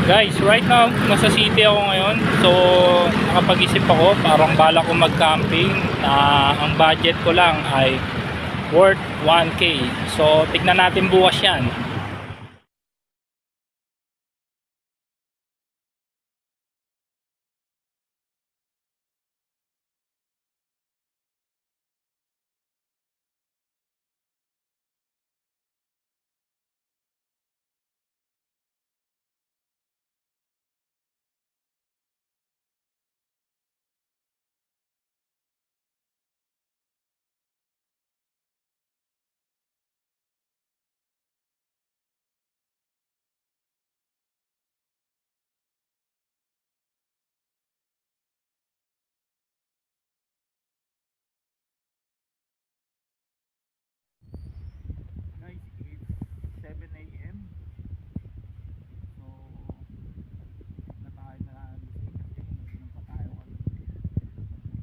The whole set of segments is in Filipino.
Guys, right now nasa city ako ngayon. So nakapag-isip ako, parang bala ko mag-camping na ang budget ko lang ay worth 1K. So tignan natin bukas yan. Guys, it's 7 AM. So na tayo na gising kasi nag-inom pa tayo kagabi.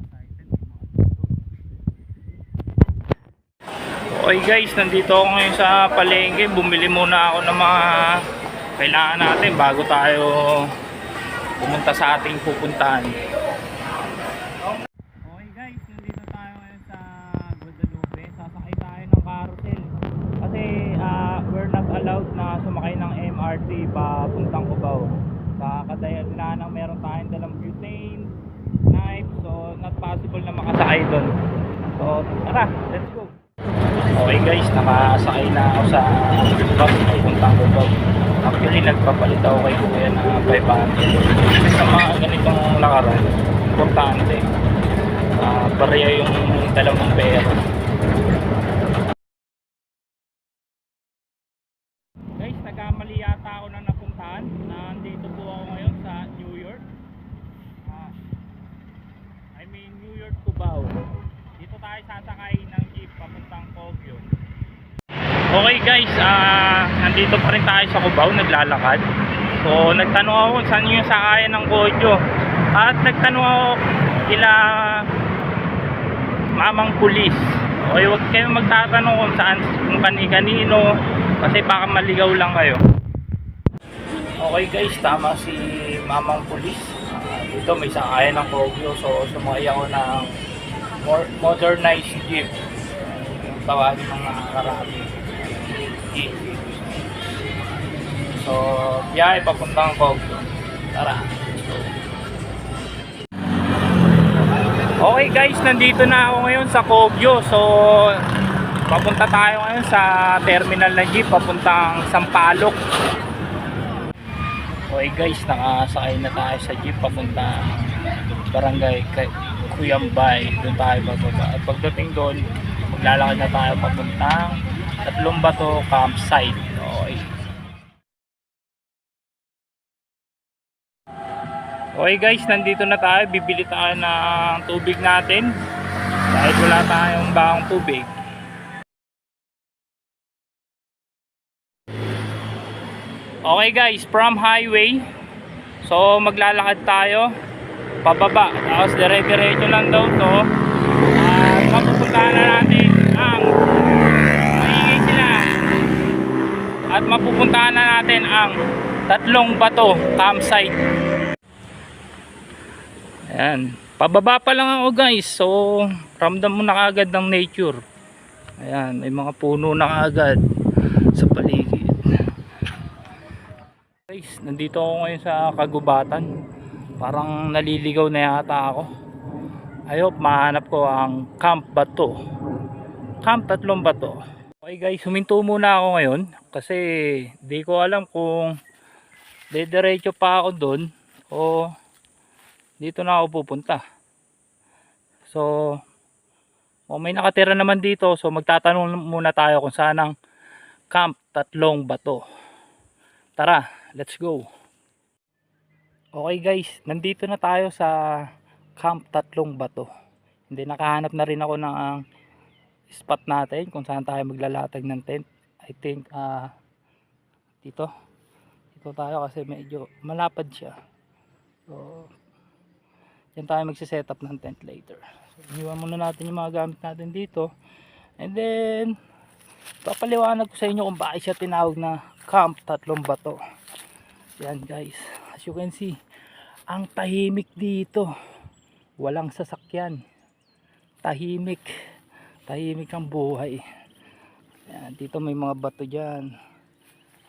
Excited yung mga dito. Okay guys, nandito ako ngayon sa palengke. Bumili muna ako ng mga kailangan natin bago tayo pumunta sa ating pupuntahan. Okay guys, nandito tayo ngayon sa Guadalupe. Sasakay tayo ng carousel kasi we're not allowed na sumakay ng MRT papuntang Cubao. Sa kadahilanan meron tayong dalang butane, knife, so not possible na makasakay doon. So tara, let's go. Okay guys, nakasakay na ako sa bus papuntang Cubao. Actually nagpapalit ako kay kuya na 500 kasi sa mga ganitong lakaran importante pareha yung dalawang pera. Guys, nagkamali yata ako na napuntahan. Nandito po ako ngayon sa New York. New York Cubao. Dito tayo sasakay ng jeep papuntang Baguio. Okay guys, nandito pa rin tayo sa Cubao, naglalakad. So nagtanong ako kung saan yung sakayan ng Baguio. At nagtanong ako kila mamang pulis. Okay, huwag kayong magtatanong kung saan, kung kani-kanino, kasi baka maligaw lang kayo. Okay guys, tama si mamang pulis. Dito may sakayan ng Baguio, so sumakay ako ng modernized jeep. Tawagin ng mga karami. So, biyahe papuntang Baguio. Tara. Okay guys, nandito na ako ngayon sa Baguio. So, papunta tayo ngayon sa terminal na jeep papuntang Sampaloc. Okay guys, nakasakay na tayo sa jeep papuntang barangay Cuyambay. Doon tayo bababa. At pagdating doon, maglalakad na tayo papuntang Tatlong Bato campsite. Okay. Okay guys, nandito na tayo. Bibili tayo ng tubig natin dahil wala tayong baong tubig. Okay guys, from highway, so maglalakad tayo pababa, tapos dire-diretso lang daw to. At mapupuntahan na natin ang maingay sila. At mapupuntahan na natin ang Tatlong Bato campsite. Ayan, pababa pa lang ako guys, so ramdam mo na kaagad ng nature. Ayan, may mga puno na kaagad sa paligid. Guys, nandito ako ngayon sa kagubatan. Parang naliligaw na yata ako. I hope mahanap ko ang Camp Bato, Camp Tatlong Bato. Okay guys, huminto muna ako ngayon kasi di ko alam kung diretso pa ako doon o dito na ako pupunta. So may nakatira naman dito, so magtatanong muna tayo kung saan ang Camp Tatlong Bato. Tara, let's go. Okay guys, nandito na tayo sa Camp Tatlong Bato. Hindi, nakahanap na rin ako ng spot natin kung saan tayo maglalatag ng tent. I think dito tayo kasi medyo malapad siya. So yan tayo magsiset up ng tent later. So iniwan muna natin yung mga gamit natin dito, and then papaliwanag ko sa inyo kung bakit siya tinawag na Camp Tatlong Bato. Yan guys, as you can see, ang tahimik dito, walang sasakyan, tahimik, tahimik ang buhay. Yan, dito may mga bato dyan,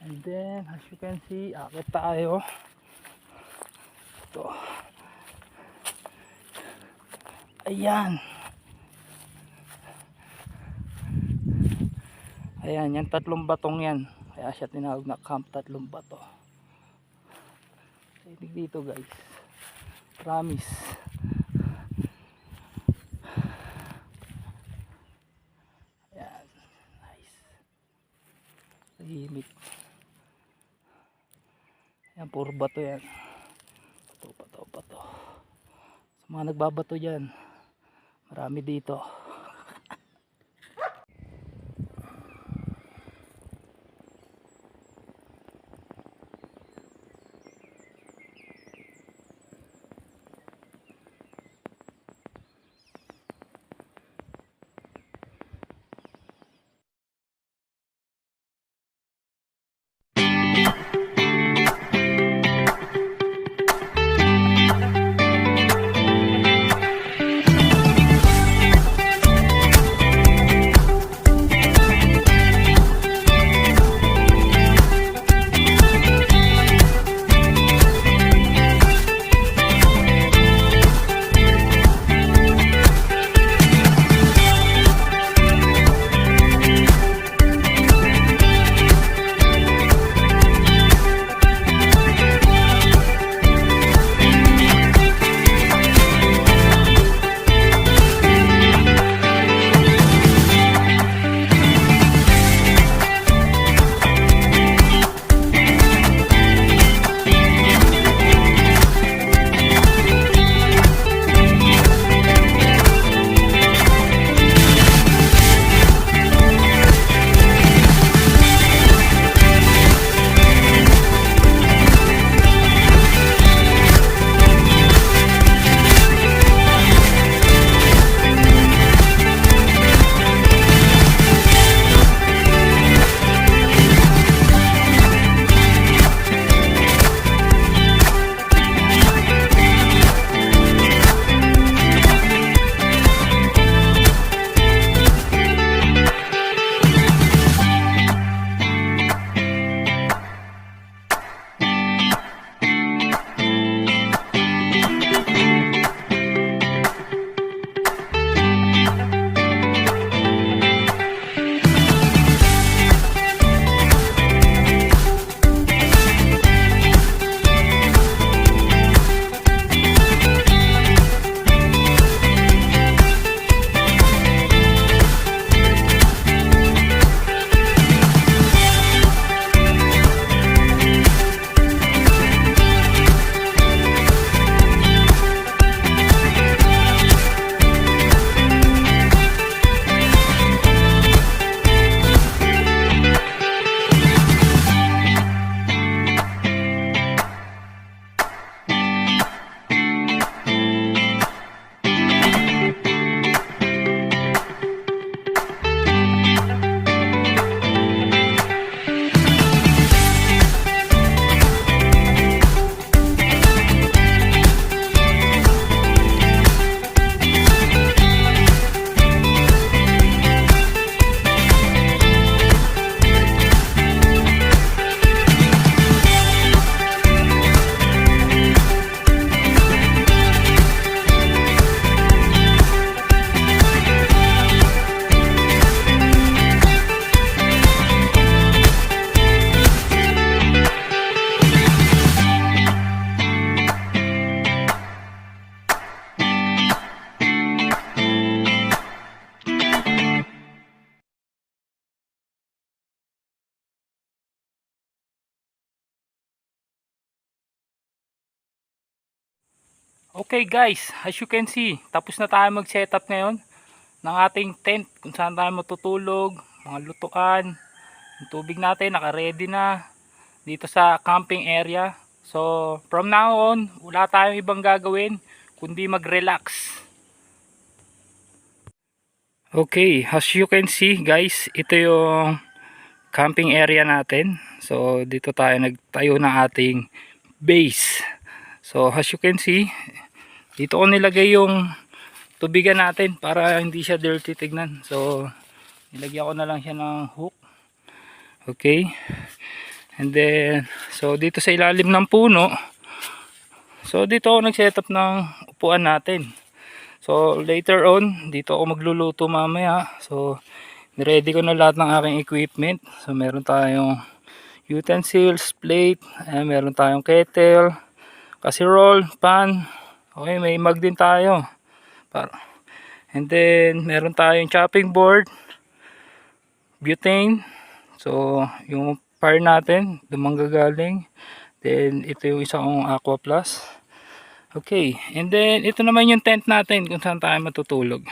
and then as you can see, akit tayo. Ito, ayan, ayan, yan tatlong batong yan, kaya siya tinawag na Camp Tatlong Bato. Tahimik dito guys, promise. Ayan, nice, tahimik. Ayan, puro bato yan, bato. Sa mga nagbabato dyan, marami dito. Okay guys, as you can see, tapos na tayo mag setup ngayon ng ating tent kung saan tayo matutulog, mga lutuan, yung tubig natin naka-ready na dito sa camping area. So from now on, wala tayong ibang gagawin kundi mag-relax. Okay, as you can see guys, ito yung camping area natin. So dito tayo nagtayo ng ating base. So as you can see, dito ko nilagay yung tubigan natin para hindi siya dirty tignan. So nilagyan ko na lang siya ng hook. Okay. And then so dito sa ilalim ng puno, so dito ako nag-set up ng upuan natin. So later on, dito ako magluluto mamaya. So ready ko na lahat ng aking equipment. So meron tayong utensils, plate, meron tayong kettle, casserole, pan. Okay, may mug din tayo. And then meron tayong chopping board, butane. So yung fire natin, dumanggagaling. Then ito yung isang Aqua Plus. Okay, and then ito naman yung tent natin kung saan tayo matutulog.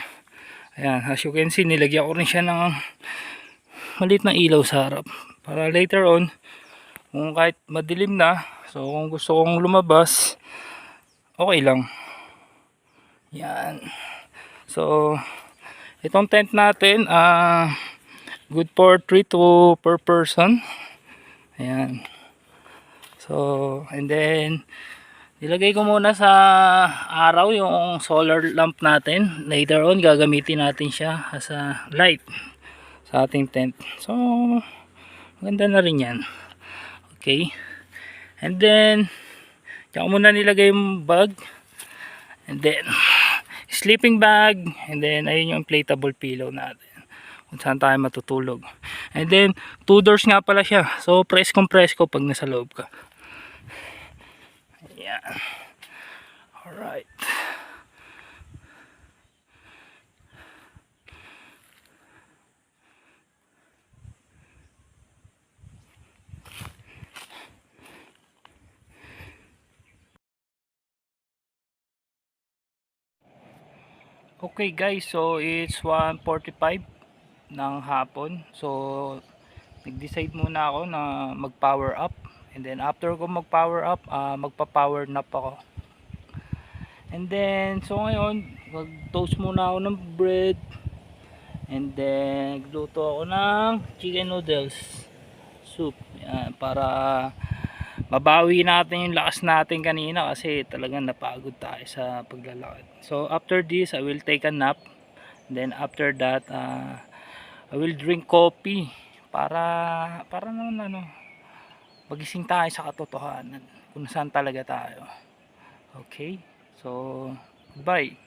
Ayan, as you can see, nilagyan ko rin siya ng maliit na ilaw sa harap. Para later on, kung kahit madilim na, so kung gusto kong lumabas, okay lang. Yan. So, itong tent natin, good for 3 to per person. Ayan. So, and then, ilagay ko muna sa araw yung solar lamp natin. Later on, gagamitin natin siya as a light sa ating tent. So, maganda na rin yan. Okay. And then, diyan ko muna nilagay yung bag. And then, sleeping bag. And then, ayun yung inflatable pillow natin. Kung saan tayo matutulog. And then, 2 doors nga pala siya. So, press compress ko pag nasa loob ka. Ayan. Alright. Okay guys, so it's 1:45 ng hapon. So nag-decide muna ako na mag-power up. And then after ko mag-power up, magpa-power nap ako. And then so ngayon, mag-toast muna ako ng bread. And then nagluto ako ng chicken noodles soup. Yan, para mabawi natin yung lakas natin kanina kasi talagang napagod tayo sa paglalakad. So after this, I will take a nap. Then after that, I will drink coffee para naman magising tayo sa katotohanan kung saan talaga tayo. Okay? So, bye.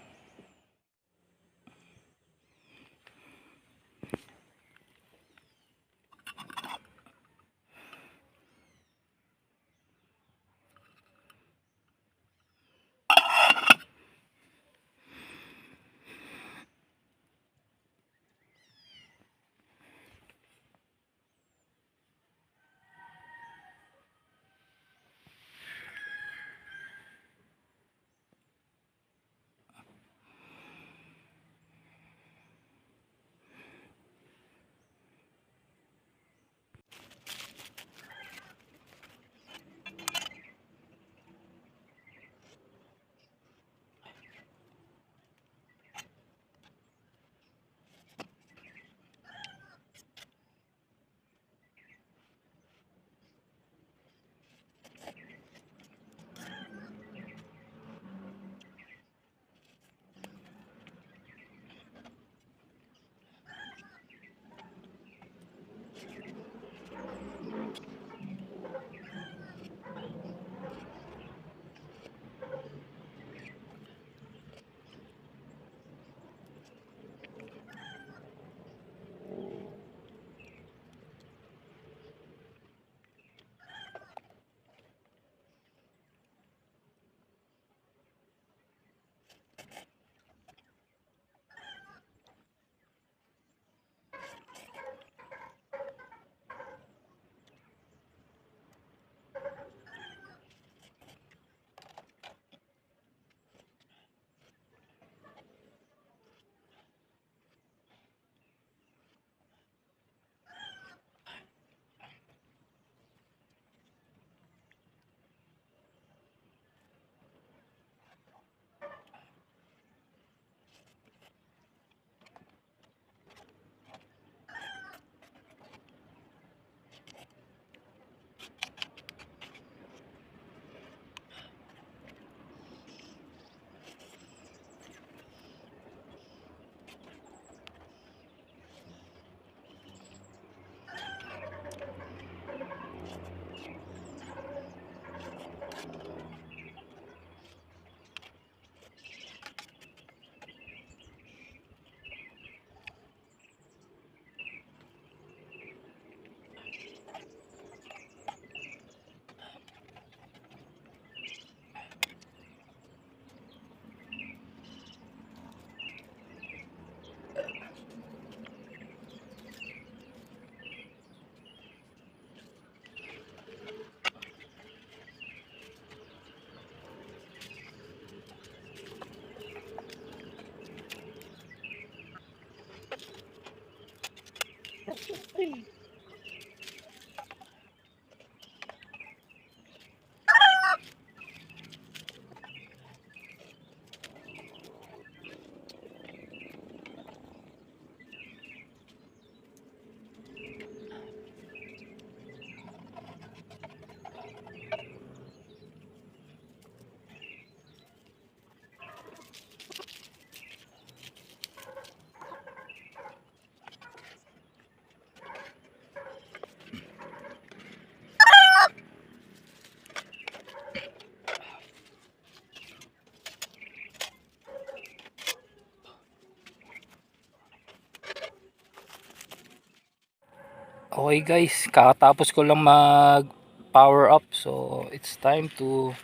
Okay guys, kakatapos ko lang mag power up. So it's time to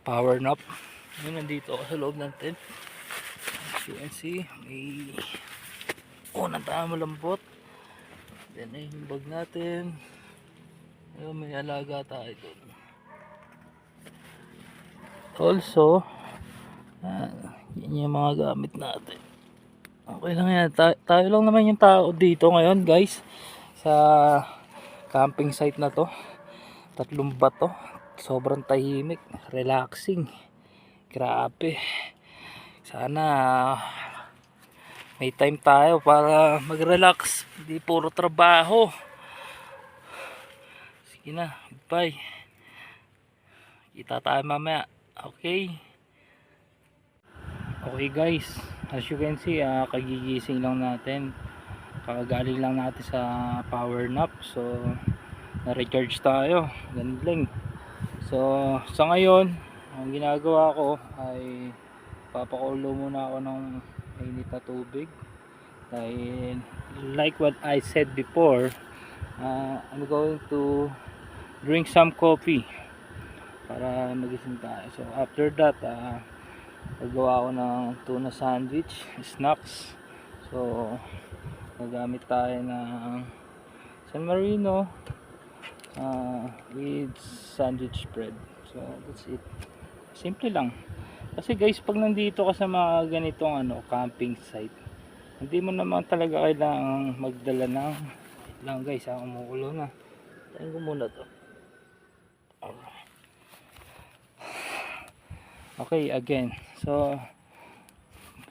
power nap. Yun, nandito ako sa loob ng tent. As you can see, may unang tayo malambot. Then ay yung bag natin. Ayun, may alaga tayo doon. Also, yan yung mga gamit natin. Okay lang yan. Tayo lang naman yung tao dito ngayon guys. Sa camping site na to. 3 bato. Sobrang tahimik. Relaxing. Grabe. Sana may time tayo para mag-relax. Hindi puro trabaho. Sige na. Goodbye. Kita tayo mamaya. Okay. Okay guys. As you can see, kagigising lang natin. Kakagaling lang natin sa power nap. So, na-recharge tayo. Ganun lang. So, sa ngayon, ang ginagawa ko ay papakulo muna ako ng mainit na tubig. Dahil, like what I said before, I'm going to drink some coffee para magising tayo. So, after that, nagawa ko ng tuna sandwich, snacks. So, nagamit tayo ng San Marino with sandwich bread. So that's it, simple lang. Kasi guys, pag nandito ka sa mga ganitong camping site, hindi mo naman talaga kailangang magdala ng lang guys, umuulo na. Tayo ko muna to. Okay, again. So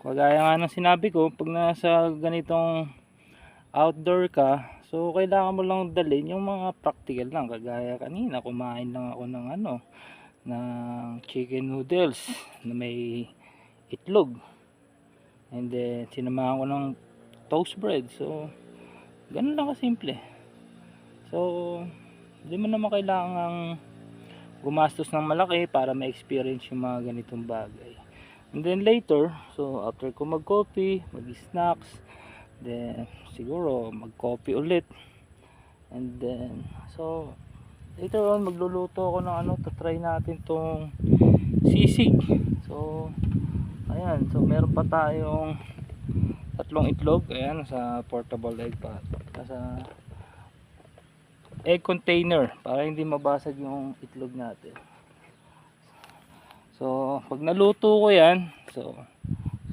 kagaya nga ng sinabi ko, pag nasa ganitong outdoor ka, so kailangan mo lang dalhin yung mga practical lang. Kagaya kanina, kumain lang ako ng ng chicken noodles na may itlog, and then sinamahan ko ng toast bread. So ganun lang kasimple. So hindi mo naman kailangang gumastos ng malaki para ma-experience yung mga ganitong bagay. And then later, so after ko mag-coffee, mag-snacks, then siguro mag-coffee ulit, and then so later on magluluto ako ng try natin tong sisig. So ayan, so meron pa tayong 3 itlog. Ayan, sa portable egg pa, sa egg container para hindi mabasag yung itlog natin. So pag naluto ko yan, so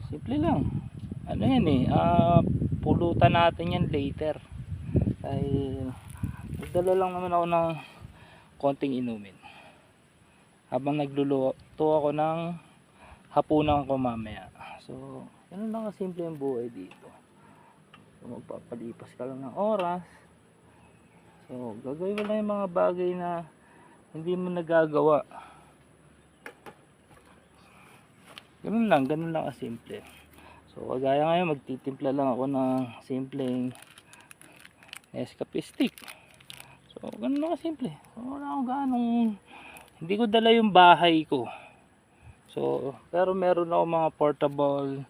simple lang, yan pulutan natin yan later. Ay nagdala lang naman ako ng konting inumin habang nagluluto ako ng hapunan ko mamaya. So ganun lang kasimple yung buhay dito. So magpapalipas ka lang ng oras. So gagawin mo lang yung mga bagay na hindi mo nagagawa. Ganun lang kasimple. So kagaya ngayon, magtitimpla lang ako ng simpleng Nescafe stick. So ganun lang kasimple. So wala akong hindi ko dala yung bahay ko. So pero meron ako mga portable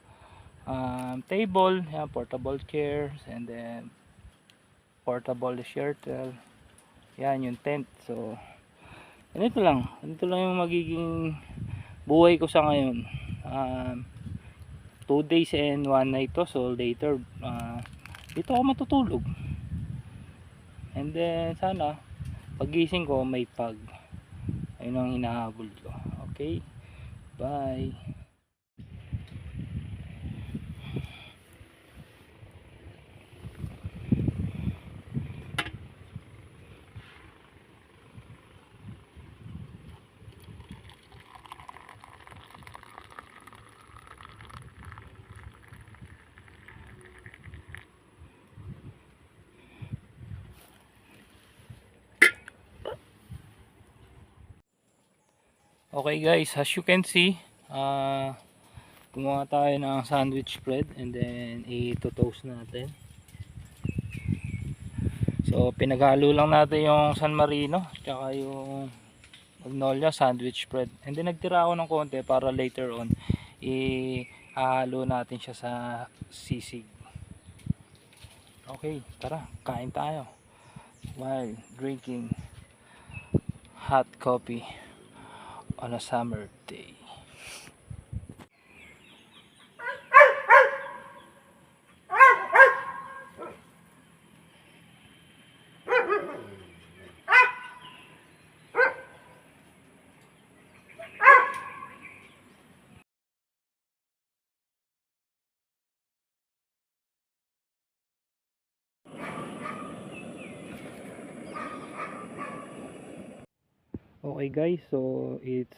table, yan, portable chairs, and then portable shirtle. Yan yung tent. So ganito lang yung magiging buhay ko sa ngayon. 2 days and 1 night to. So later dito ako matutulog, and then sana pagising ko may pag. Ayun ang hinahabol ko. Okay, bye. Okay guys, as you can see, gumawa tayo ng sandwich bread, and then i-toast natin. So pinaghalo lang natin yung San Marino tsaka yung Magnolia sandwich bread, and then nagtira ako ng konti para later on ihalo natin siya sa sisig. Okay, tara, kain tayo. while drinking hot coffee on a summer day. Okay guys, so it's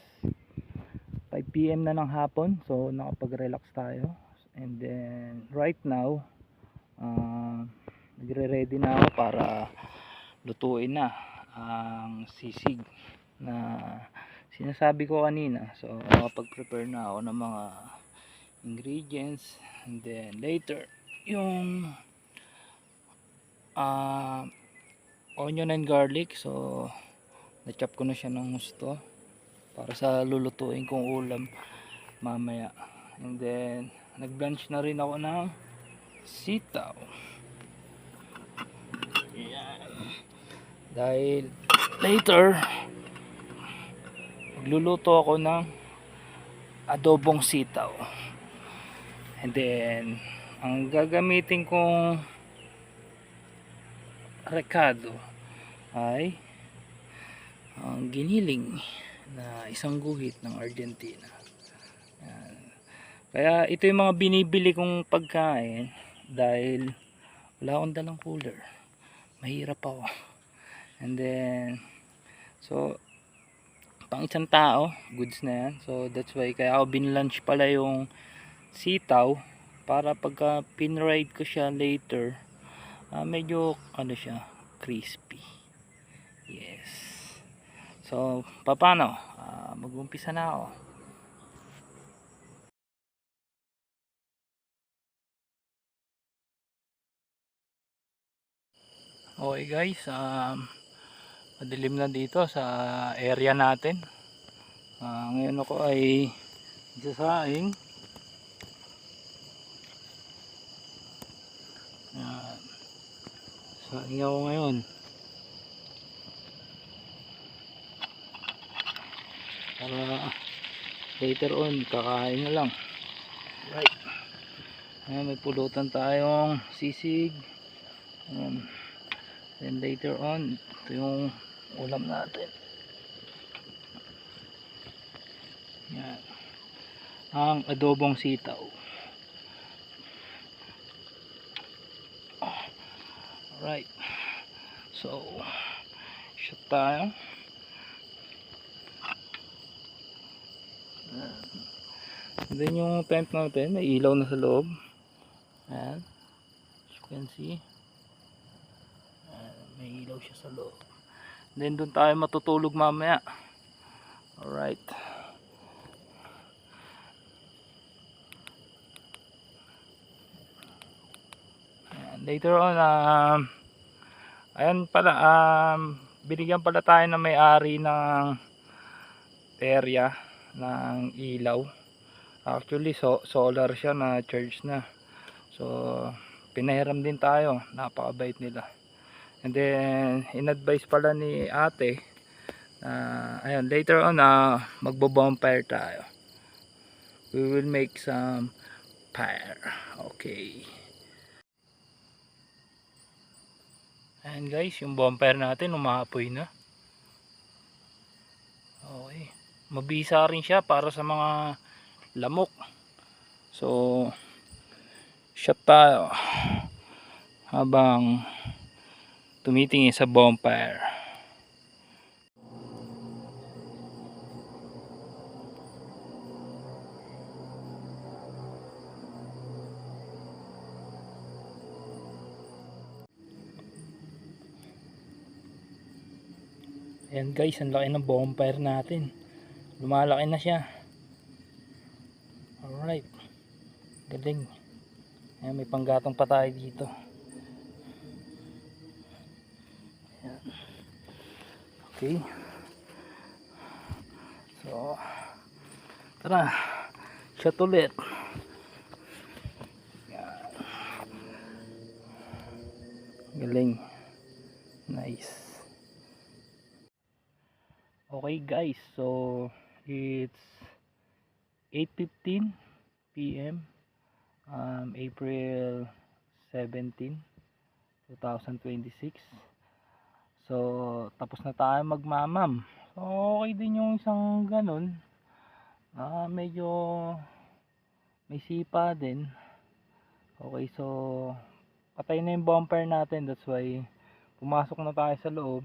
5 PM na ng hapon, so nakapag-relax tayo. And then right now, nagre-ready na ako para lutuin na ang sisig na sinasabi ko kanina. So nakapag-prepare na ako ng mga ingredients, and then later yung onion and garlic, so na-chop ko na siya ng gusto para sa lulutuin kong ulam mamaya. And then nag-blanch na rin ako ng sitaw. Yan. Dahil later magluluto ako ng adobong sitaw. And then ang gagamitin kong rekado ay ang giniling na isang guhit ng Argentina. Yan. Kaya ito yung mga binibili kong pagkain dahil wala akong dalang cooler, mahirap ako. And then so pang isang tao, goods na yan. So that's why kaya ako binlunch pala yung sitaw para pagka pinride ko siya later, medyo ano siya, crispy. Yes. So paano? Mag-umpisa na ako. Okay guys, madilim na dito sa area natin. Ngayon ako ay sasaing. Saing ako ngayon para later on kakain na lang. Right. Ayan, may pulutan tayong sisig. Then later on, ito yung ulam natin. Yan. Ang adobong sitaw. Alright. So, shot tayo. And then yung tent natin, may ilaw na sa loob. Ayan. As you can see. May ilaw siya sa loob. Then doon tayo matutulog mamaya. Alright. Later on, ayan pala, binigyan pala tayo ng may-ari ng area ng ilaw. Actually solar siya, na charge na. So pinahiram din tayo, napakabait nila. And then in-advise pala ni ate, ayan, later on magbo-bonfire tayo. We will make some fire. Okay. Ayan guys, yung bonfire natin umaapoy na. Okay. Mabisa rin siya para sa mga lamok. So shot tayo habang tumitingin sa bonfire. Ayan guys, ang laki ng bonfire natin. Lumalaki na siya. Alright. Galing. Ayan, may panggatong pa tayo dito. Ayan. Okay. So, tara. Shot ulit. Ayan. Galing. Nice. Okay guys, so it's 8:15 p.m. April 17, 2026. So tapos na tayo magmamam. So okay din yung isang ganun. Medyo may sipa din. Okay, so patay na yung bumper natin, that's why pumasok na tayo sa loob.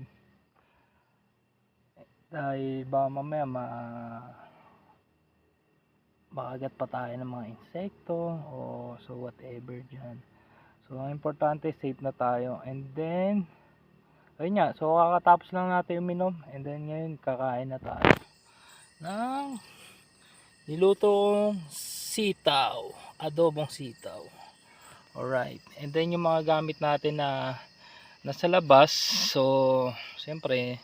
Dahil baka mamaya makagat pa tayo ng mga insekto o so whatever dyan. So ang importante safe na tayo. And then ayun nga, so kakatapos lang natin uminom. And then ngayon kakain na tayo ng nilutong sitaw, adobong sitaw. Alright, and then yung mga gamit natin na nasa labas, so siyempre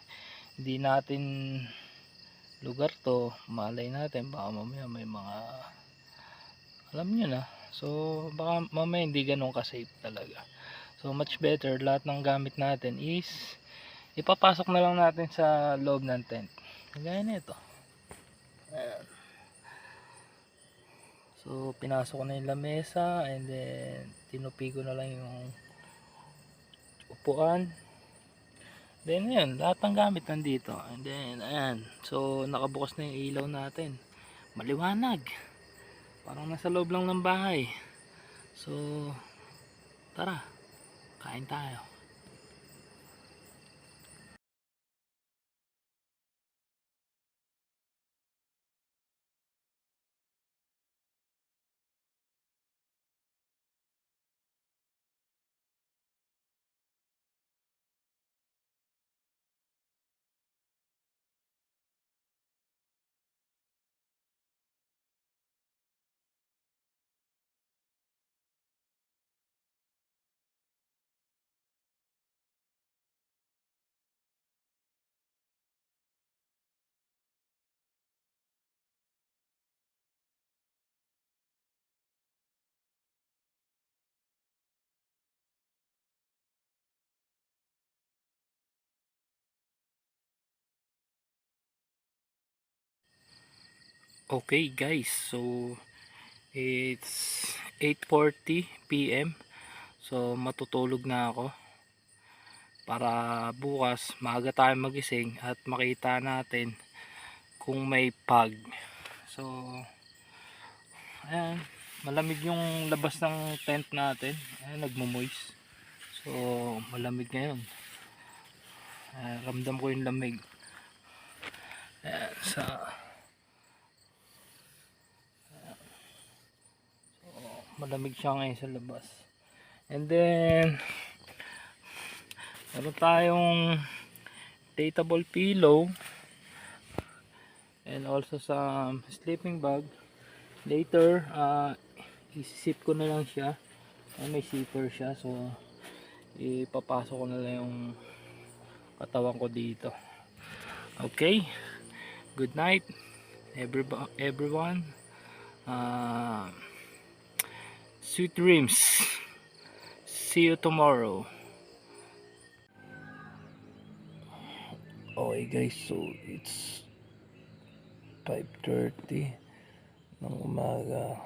hindi natin lugar to, malay natin baka mamaya may mga alam nyo na, so baka mamaya hindi ganun ka safe talaga. So much better lahat ng gamit natin is ipapasok na lang natin sa loob ng tent, kagaya nito. Ayan. So pinasok ko na yung lamesa, and then tinupi ko na lang yung upuan. Then ayan, lahat ng gamit nandito. And then ayan, so nakabukas na yung ilaw natin, maliwanag, parang nasa loob lang ng bahay. So tara, kain tayo. Okay guys, so it's 8:40 p.m. So matutulog na ako para bukas maaga tayo magising at makita natin kung may pag. So ayan, malamig yung labas ng tent natin. Ayan, nagmo-moist. So malamig ngayon. Ramdam ko yung lamig. Ayan, malamig siya ngayon sa labas. And then meron tayong dateable pillow and also some sleeping bag. Later isisip ko na lang siya. May zipper siya, so ipapasok ko na lang yung katawan ko dito. Okay, good night everyone. Sweet dreams. See you tomorrow. Okay guys, so it's 5:30 ng umaga.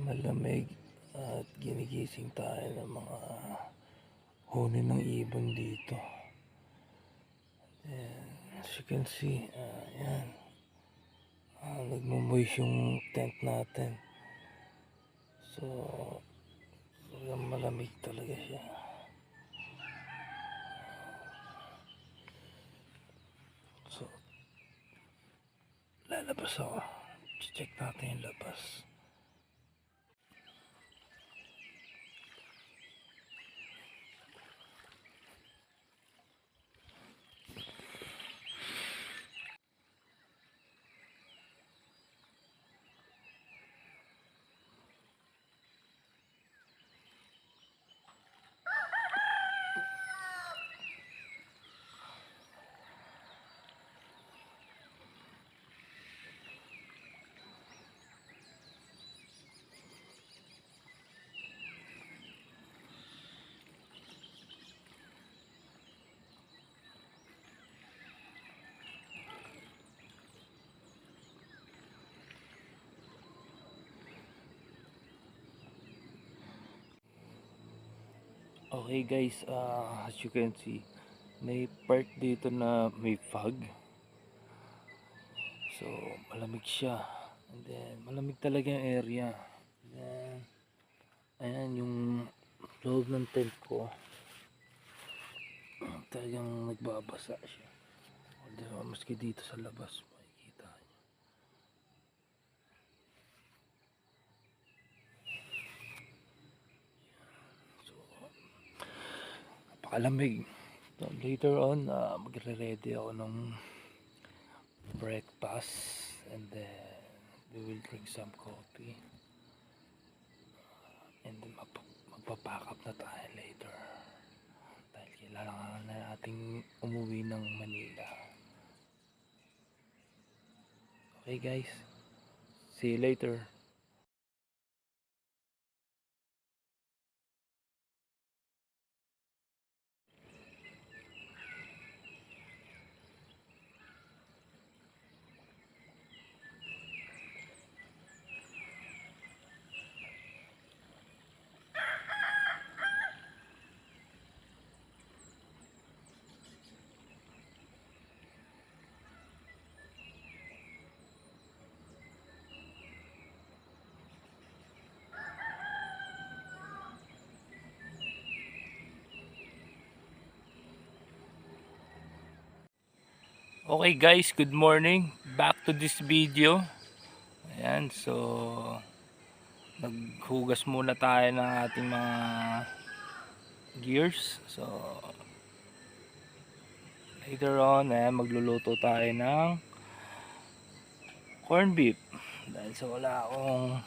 Malamig at ginigising tayo ng mga huni ng ibon dito. And as you can see, yan, nagmumoist yung tent natin. So malamig talaga siya. So lalabas ako, check natin yung labas. Okay guys, as you can see, may part dito na may fog. So, malamig siya. And then, malamig talaga yung area. And then, ayan yung loob ng tent ko. Talagang nagbabasa siya. Although, maski dito sa labas, makikita nyo. So, napakalamig. So, later on, magre-ready ako ng breakfast. And then, we will drink some coffee. And then, magpapack up na tayo later. Dahil kailangan na nating umuwi ng Manila. Okay guys, see you later. Okay guys, good morning. Back to this video. Ayan, so naghugas muna tayo ng ating mga gears. So later on, magluluto tayo ng corn beef. Dahil sa wala akong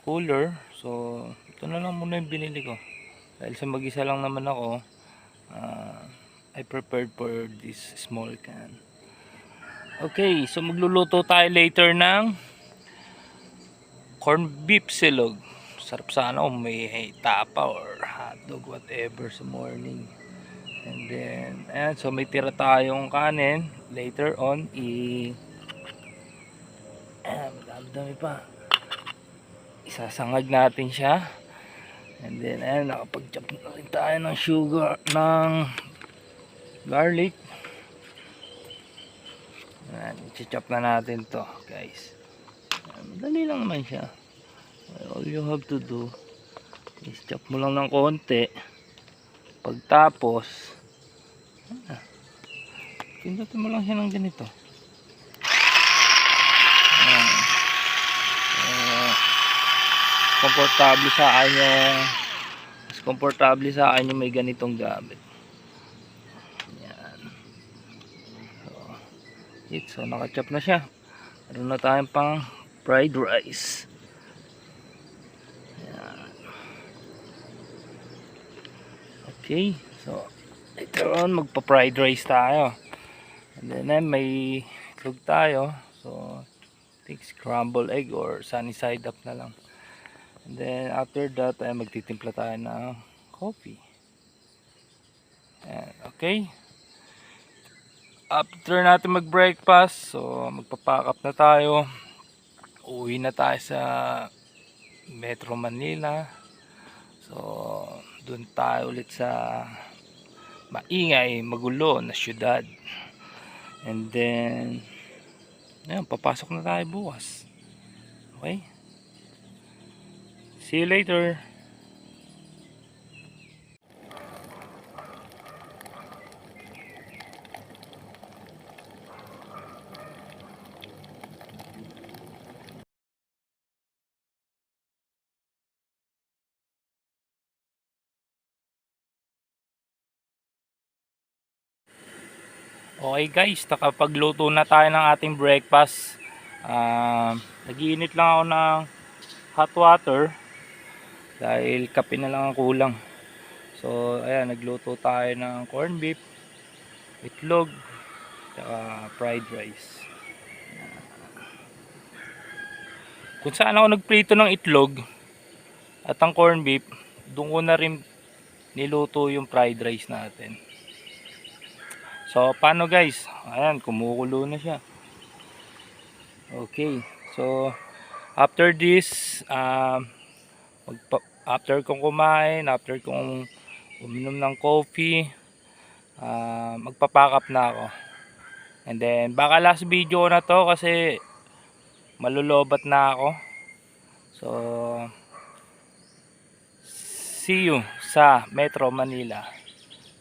cooler, so ito na lang muna yung binili ko. Dahil sa mag-isa lang naman ako, I prepared for this small can. Okay, so magluluto tayo later ng corn beef silog. Sarap sana kung may tapa or hotdog, whatever sa morning. And then, ayan, so may tira tayong kanin. Later on, madami pa. Isasangag natin siya. And then, ayan, nakapag-chop na rin tayo ng sugar, ng garlic. Ayan, i-chop na natin to, guys. Madali lang naman siya. All you have to do is chop mo lang ng konti. Pagtapos, pindutin mo lang siya ng ganito. Ayan. Komportable sa akin yung mas komportable sa akin yung may ganitong gamit. Ayan. So nakachop na siya. Meron na tayong pang fried rice. Ayan. Okay, so later on magpa-fried rice tayo. And then may itlog tayo. So take scrambled egg or sunny side up na lang. And then after that ay magtitimpla tayo ng coffee. Ayan, okay. After natin mag-breakfast, so magpa-pack up na tayo. Uwi na tayo sa Metro Manila. So doon tayo ulit sa maingay, magulo na syudad. And then ayun, papasok na tayo bukas. Okay? See you later. Okay guys, nakapagluto na tayo ng ating breakfast. Nag-iinit lang ako ng hot water dahil kape na lang ang kulang. So ayan, nagluto tayo ng corn beef, itlog, saka fried rice. Kung saan ako nagprito ng itlog at ang corn beef, doon ko na rin niluto yung fried rice natin. So paano guys? Ayan, kumukulo na siya. Okay, so after this, after kong kumain, after kong uminom ng coffee, magpapack up na ako. And then baka last video na to kasi malulobat na ako. So see you sa Metro Manila.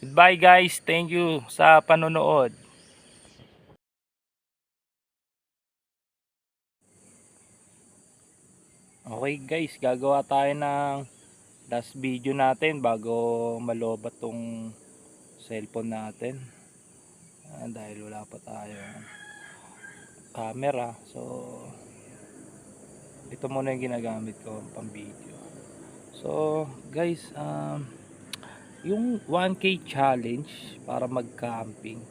Goodbye guys, thank you sa panonood. Okay guys, gagawa tayo ng last video natin bago malobat tong cellphone natin. Dahil wala pa tayo camera, so ito muna yung ginagamit ko pang video. So guys, yung 1K challenge para mag camping,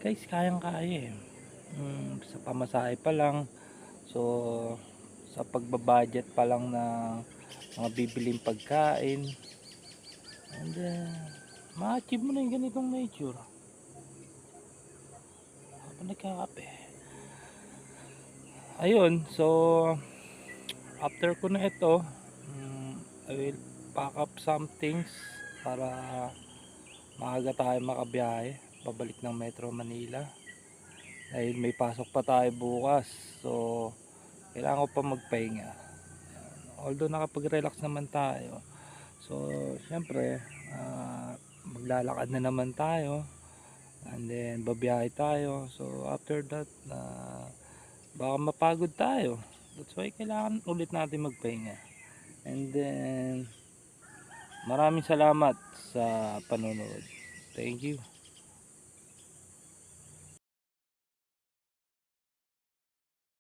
guys, kayang kaya sa pamasahe pa lang, so sa pagbabudget pa lang na mga bibiling pagkain, and ma-achieve mo na yung ganitong nature habang nagkakape. Ayun, so after ko na ito, I will pack up some things para maaga tayo makabiyahe pabalik ng Metro Manila dahil may pasok pa tayo bukas. So kailangan ko pa magpahinga, although nakapag-relax naman tayo. So syempre, maglalakad na naman tayo and then babiyahe tayo. So after that, baka mapagod tayo. That's why kailangan ulit natin magpahinga. And then maraming salamat sa panonood. Thank you.